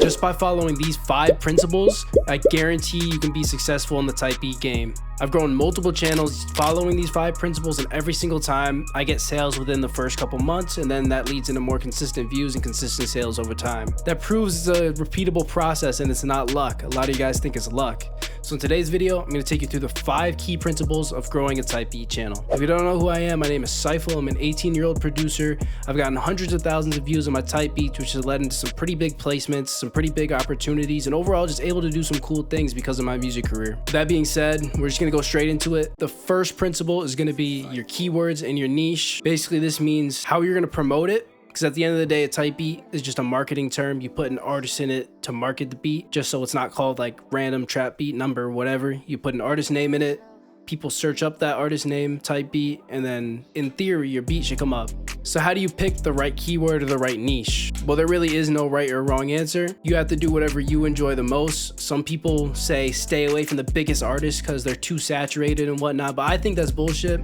Just by following these 5 principles, I guarantee you can be successful in the type beat game. I've grown multiple channels following these 5 principles, and every single time I get sales within the first couple months, and then that leads into more consistent views and consistent sales over time. That proves it's a repeatable process and it's not luck. A lot of you guys think it's luck. So in today's video, I'm going to take you through the 5 key principles of growing a type beat channel. If you don't know who I am, my name is Cypher. I'm an 18-year-old producer. I've gotten hundreds of thousands of views on my type beats, which has led into some pretty big placements, some pretty big opportunities, and overall just able to do some cool things because of my music career. That being said, we're just going to go straight into it. The first principle is going to be your keywords and your niche. Basically, this means how you're going to promote it. Because at the end of the day, a type beat is just a marketing term. You put an artist in it to market the beat, just so it's not called like random trap beat number or whatever. You put an artist name in it, people search up that artist name, type beat, and then in theory, your beat should come up. So how do you pick the right keyword or the right niche? Well, there really is no right or wrong answer. You have to do whatever you enjoy the most. Some people say stay away from the biggest artists because they're too saturated and whatnot, but I think that's bullshit.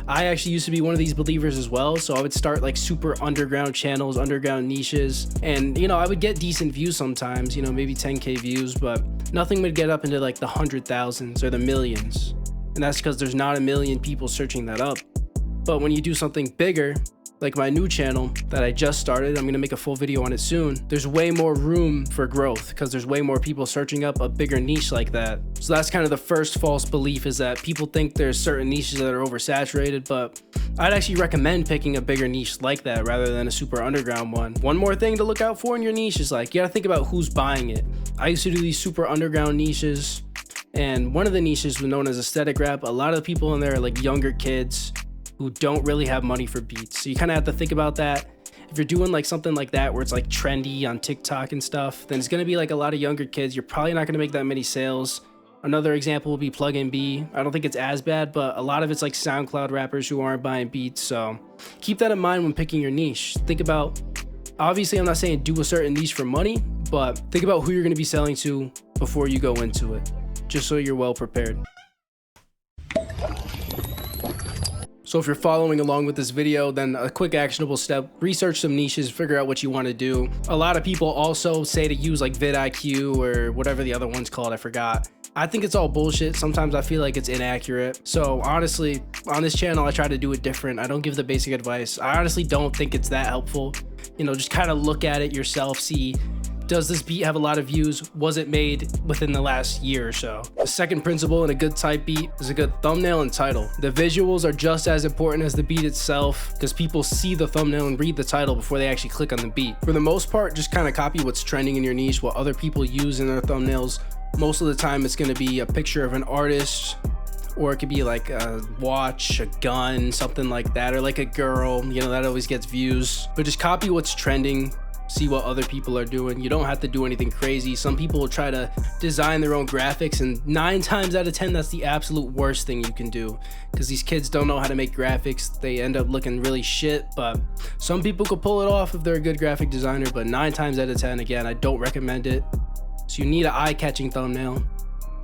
I actually used to be one of these believers as well, so I would start like super underground channels, underground niches, and I would get decent views sometimes, maybe 10K views, but nothing would get up into like the 100,000s or the millions. And that's because there's not a million people searching that up. But when you do something bigger, like my new channel that I just started, I'm gonna make a full video on it soon, there's way more room for growth because there's way more people searching up a bigger niche like that. So that's kind of the first false belief, is that people think there's certain niches that are oversaturated, but I'd actually recommend picking a bigger niche like that rather than a super underground one. One more thing to look out for in your niche is like, you gotta think about who's buying it. I used to do these super underground niches, and one of the niches was known as aesthetic rap. A lot of the people in there are like younger kids who don't really have money for beats. So you kind of have to think about that. If you're doing like something like that where it's like trendy on TikTok and stuff, then it's gonna be like a lot of younger kids. You're probably not gonna make that many sales. Another example will be Plug and B. I don't think it's as bad, but a lot of it's like SoundCloud rappers who aren't buying beats. So keep that in mind when picking your niche. Think about, obviously I'm not saying do a certain niche for money, but think about who you're gonna be selling to before you go into it, just so you're well prepared. So if you're following along with this video, then a quick actionable step: research some niches, figure out what you want to do. A lot of people also say to use like vidIQ or whatever the other one's called, I forgot. I think it's all bullshit. Sometimes I feel like it's inaccurate. So honestly, on this channel, I try to do it different. I don't give the basic advice. I honestly don't think it's that helpful. Just kind of look at it yourself, see, does this beat have a lot of views? Was it made within the last year or so? The second principle in a good type beat is a good thumbnail and title. The visuals are just as important as the beat itself, because people see the thumbnail and read the title before they actually click on the beat. For the most part, just kind of copy what's trending in your niche, what other people use in their thumbnails. Most of the time, it's going to be a picture of an artist, or it could be like a watch, a gun, something like that, or like a girl, that always gets views. But just copy what's trending. See what other people are doing. You don't have to do anything crazy. Some people will try to design their own graphics, and 9 times out of 10, that's the absolute worst thing you can do, because these kids don't know how to make graphics. They end up looking really shit, but some people could pull it off if they're a good graphic designer, but 9 times out of 10, again, I don't recommend it. So you need an eye-catching thumbnail.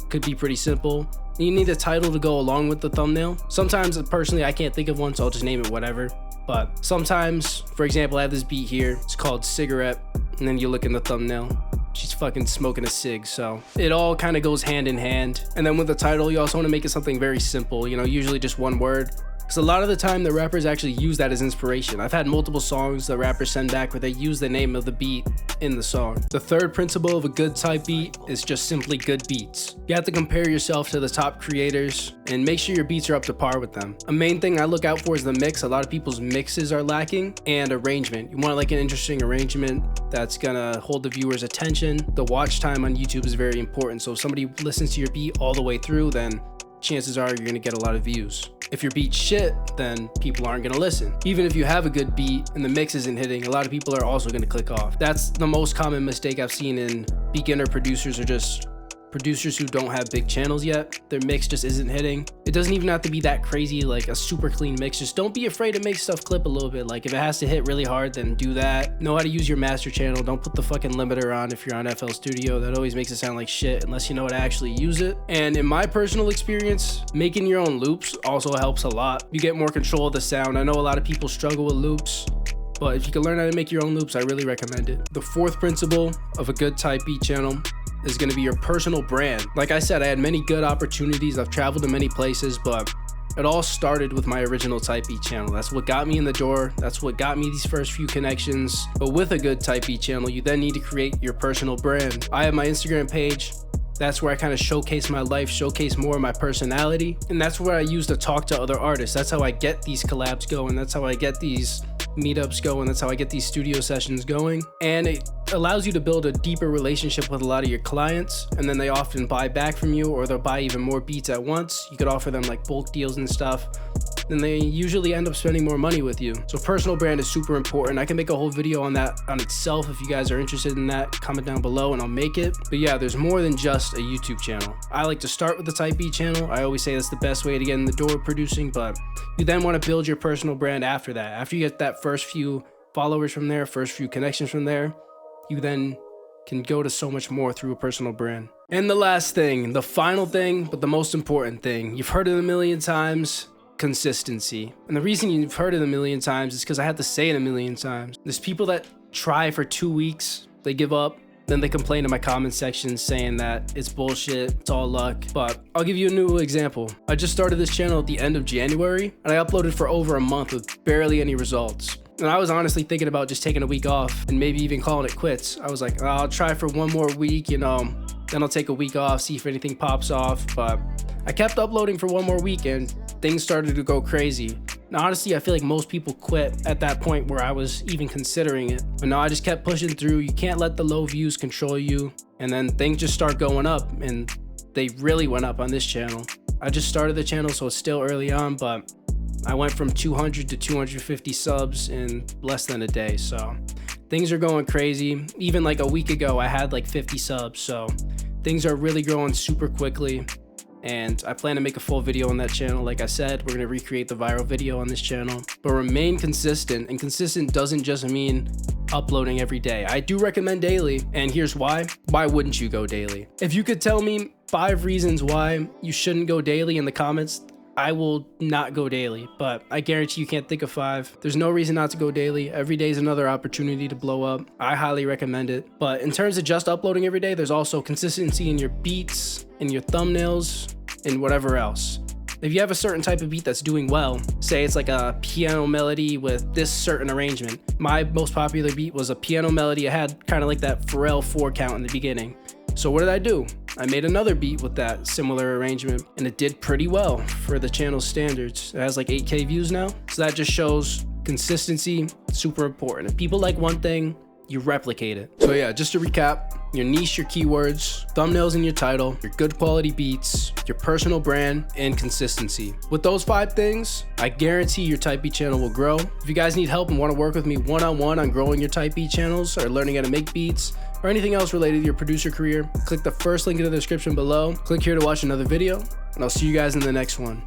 Could be pretty simple. You need a title to go along with the thumbnail. Sometimes, personally, I can't think of one, so I'll just name it whatever. But sometimes, for example, I have this beat here. It's called Cigarette, and then you look in the thumbnail, she's fucking smoking a cig. So it all kind of goes hand in hand. And then with the title, you also want to make it something very simple, usually just one word. Because a lot of the time, the rappers actually use that as inspiration. I've had multiple songs that rappers send back where they use the name of the beat in the song. The third principle of a good type beat is just simply good beats. You have to compare yourself to the top creators and make sure your beats are up to par with them. A main thing I look out for is the mix. A lot of people's mixes are lacking, and arrangement. You want like an interesting arrangement that's gonna hold the viewer's attention. The watch time on YouTube is very important. So if somebody listens to your beat all the way through, then chances are you're gonna get a lot of views. If your beat's shit, then people aren't gonna listen. Even if you have a good beat and the mix isn't hitting, a lot of people are also gonna click off. That's the most common mistake I've seen in beginner producers, or just producers who don't have big channels yet. Their mix just isn't hitting. It doesn't even have to be that crazy, like a super clean mix. Just don't be afraid to make stuff clip a little bit. Like if it has to hit really hard, then do that. Know how to use your master channel. Don't put the fucking limiter on if you're on FL Studio. That always makes it sound like shit unless you know how to actually use it. And in my personal experience, making your own loops also helps a lot. You get more control of the sound. I know a lot of people struggle with loops. But if you can learn how to make your own loops, I really recommend it. The fourth principle of a good type beat channel is going to be your personal brand. Like I said, I had many good opportunities. I've traveled to many places, but it all started with my original type beat channel. That's what got me in the door. That's what got me these first few connections. But with a good type beat channel, you then need to create your personal brand. I have my Instagram page. That's where I kind of showcase my life, showcase more of my personality. And that's where I use to talk to other artists. That's how I get these collabs going. That's how I get these meetups going. That's how I get these studio sessions going. And it allows you to build a deeper relationship with a lot of your clients. And then they often buy back from you, or they'll buy even more beats at once. You could offer them like bulk deals and stuff. Then they usually end up spending more money with you. So personal brand is super important. I can make a whole video on that on itself. If you guys are interested in that, comment down below and I'll make it. But yeah, there's more than just a YouTube channel. I like to start with the type beat channel. I always say that's the best way to get in the door producing, but you then want to build your personal brand after that. After you get that first few followers from there, first few connections from there, you then can go to so much more through a personal brand. And the last thing, the final thing, but the most important thing, you've heard it a million times, consistency. And the reason you've heard it a million times is because I had to say it a million times. There's people that try for 2 weeks, they give up, then they complain in my comment section saying that it's bullshit, it's all luck. But I'll give you a new example. I just started this channel at the end of January, and I uploaded for over a month with barely any results. And I was honestly thinking about just taking a week off and maybe even calling it quits. I was like, oh, I'll try for one more week, you know, then I'll take a week off, see if anything pops off. But I kept uploading for one more week and things started to go crazy. Now, honestly, I feel like most people quit at that point where I was even considering it. But no, I just kept pushing through. You can't let the low views control you. And then things just start going up, and they really went up on this channel. I just started the channel, so it's still early on, but I went from 200 to 250 subs in less than a day. So things are going crazy. Even like a week ago, I had like 50 subs. So things are really growing super quickly. And I plan to make a full video on that channel. Like I said, we're gonna recreate the viral video on this channel, but remain consistent. And consistent doesn't just mean uploading every day. I do recommend daily, and here's why. Why wouldn't you go daily? If you could tell me 5 reasons why you shouldn't go daily in the comments, I will not go daily, but I guarantee you can't think of 5. There's no reason not to go daily. Every day is another opportunity to blow up. I highly recommend it. But in terms of just uploading every day, there's also consistency in your beats, in your thumbnails, and whatever else. If you have a certain type of beat that's doing well, say it's like a piano melody with this certain arrangement. My most popular beat was a piano melody. I had kind of like that Pharrell 4 count in the beginning. So what did I do? I made another beat with that similar arrangement, and it did pretty well for the channel's standards. It has like 8K views now. So that just shows consistency, super important. If people like one thing, you replicate it. So yeah, just to recap, your niche, your keywords, thumbnails in your title, your good quality beats, your personal brand, and consistency. With those 5 things, I guarantee your type beat channel will grow. If you guys need help and want to work with me one-on-one on growing your type beat channels, or learning how to make beats, or anything else related to your producer career, click the first link in the description below. Click here to watch another video, and I'll see you guys in the next one.